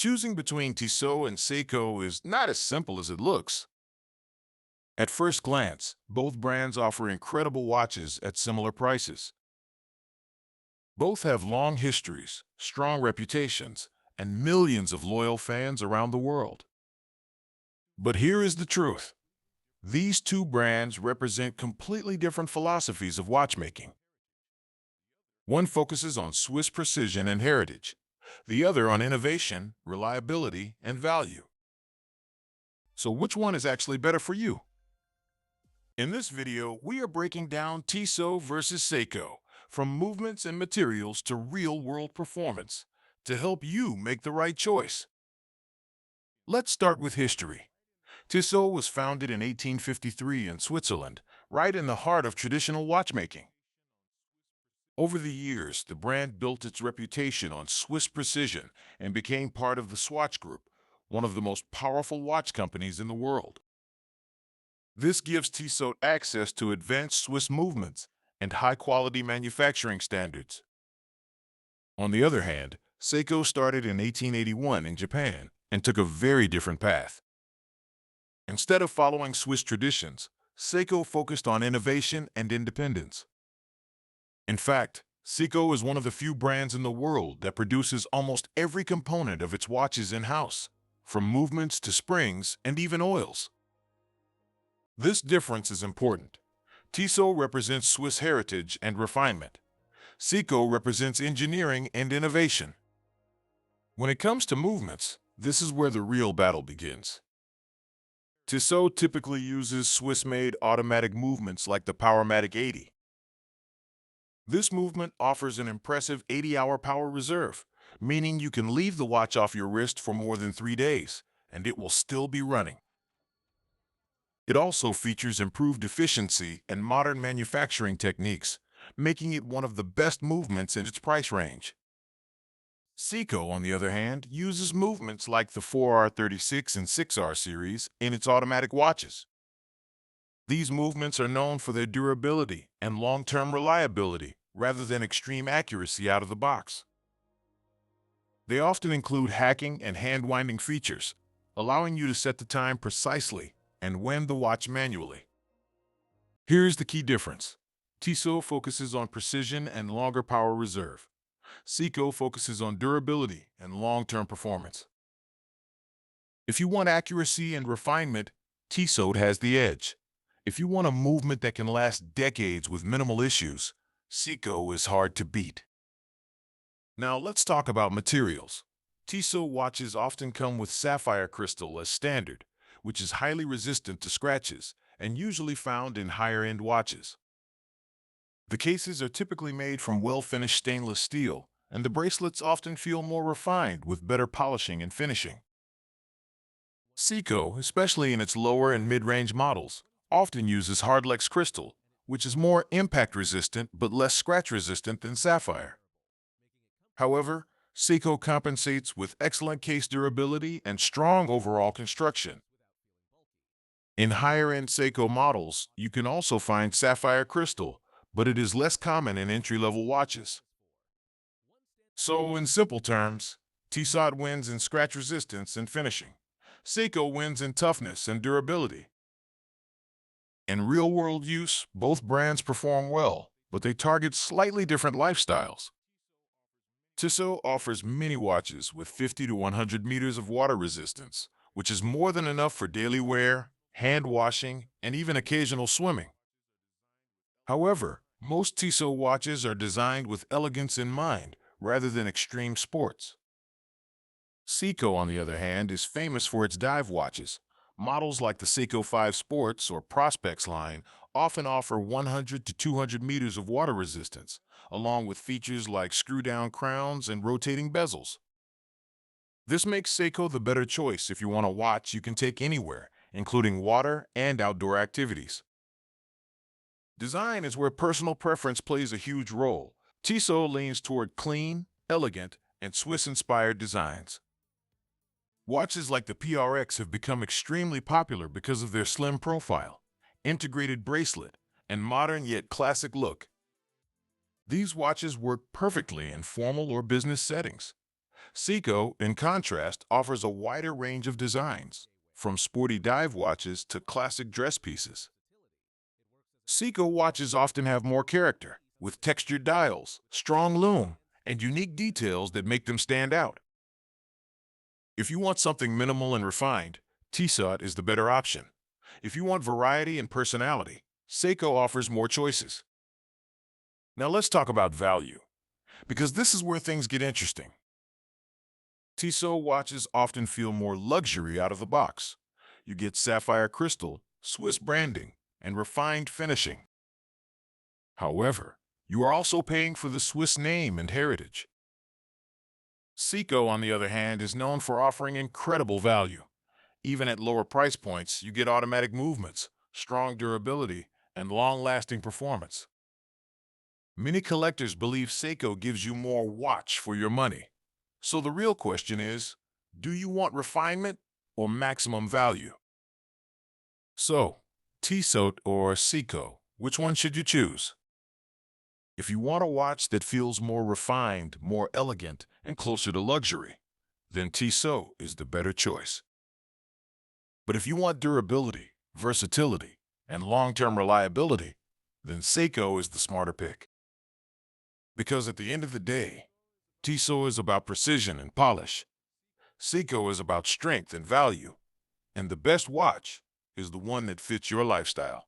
Choosing between Tissot and Seiko is not as simple as it looks. At first glance, both brands offer incredible watches at similar prices. Both have long histories, strong reputations, and millions of loyal fans around the world. But here is the truth. These two brands represent completely different philosophies of watchmaking. One focuses on Swiss precision and heritage, the other on innovation, reliability, and value. So which one is actually better for you? In this video, we are breaking down Tissot versus Seiko, from movements and materials to real-world performance, to help you make the right choice. Let's start with history. Tissot was founded in 1853 in Switzerland, right in the heart of traditional watchmaking. Over the years, the brand built its reputation on Swiss precision and became part of the Swatch Group, one of the most powerful watch companies in the world. This gives Tissot access to advanced Swiss movements and high-quality manufacturing standards. On the other hand, Seiko started in 1881 in Japan and took a very different path. Instead of following Swiss traditions, Seiko focused on innovation and independence. In fact, Seiko is one of the few brands in the world that produces almost every component of its watches in-house, from movements to springs and even oils. This difference is important. Tissot represents Swiss heritage and refinement. Seiko represents engineering and innovation. When it comes to movements, this is where the real battle begins. Tissot typically uses Swiss-made automatic movements like the Powermatic 80. This movement offers an impressive 80-hour power reserve, meaning you can leave the watch off your wrist for more than 3 days, and it will still be running. It also features improved efficiency and modern manufacturing techniques, making it one of the best movements in its price range. Seiko, on the other hand, uses movements like the 4R36 and 6R series in its automatic watches. These movements are known for their durability and long-term reliability rather than extreme accuracy out of the box. They often include hacking and hand-winding features, allowing you to set the time precisely and wind the watch manually. Here's the key difference. Tissot focuses on precision and longer power reserve. Seiko focuses on durability and long-term performance. If you want accuracy and refinement, Tissot has the edge. If you want a movement that can last decades with minimal issues, Seiko is hard to beat. Now let's talk about materials. Tissot watches often come with sapphire crystal as standard, which is highly resistant to scratches and usually found in higher-end watches. The cases are typically made from well-finished stainless steel, and the bracelets often feel more refined with better polishing and finishing. Seiko, especially in its lower and mid-range models, often uses hardlex crystal, which is more impact-resistant but less scratch-resistant than sapphire. However, Seiko compensates with excellent case durability and strong overall construction. In higher-end Seiko models, you can also find sapphire crystal, but it is less common in entry-level watches. So, in simple terms, Tissot wins in scratch resistance and finishing. Seiko wins in toughness and durability. In real-world use, both brands perform well, but they target slightly different lifestyles. Tissot offers many watches with 50 to 100 meters of water resistance, which is more than enough for daily wear, hand washing, and even occasional swimming. However, most Tissot watches are designed with elegance in mind, rather than extreme sports. Seiko, on the other hand, is famous for its dive watches. Models like the Seiko 5 Sports or Prospects line often offer 100 to 200 meters of water resistance, along with features like screw-down crowns and rotating bezels. This makes Seiko the better choice if you want a watch you can take anywhere, including water and outdoor activities. Design is where personal preference plays a huge role. Tissot leans toward clean, elegant, and Swiss-inspired designs. Watches like the PRX have become extremely popular because of their slim profile, integrated bracelet, and modern yet classic look. These watches work perfectly in formal or business settings. Seiko, in contrast, offers a wider range of designs, from sporty dive watches to classic dress pieces. Seiko watches often have more character, with textured dials, strong lume, and unique details that make them stand out. If you want something minimal and refined, Tissot is the better option. If you want variety and personality, Seiko offers more choices. Now let's talk about value, because this is where things get interesting. Tissot watches often feel more luxury out of the box. You get sapphire crystal, Swiss branding, and refined finishing. However, you are also paying for the Swiss name and heritage. Seiko, on the other hand, is known for offering incredible value. Even at lower price points, you get automatic movements, strong durability, and long-lasting performance. Many collectors believe Seiko gives you more watch for your money. So the real question is, do you want refinement or maximum value? So, Tissot or Seiko, which one should you choose? If you want a watch that feels more refined, more elegant, and closer to luxury, then Tissot is the better choice. But if you want durability, versatility, and long-term reliability, then Seiko is the smarter pick. Because at the end of the day, Tissot is about precision and polish. Seiko is about strength and value. And the best watch is the one that fits your lifestyle.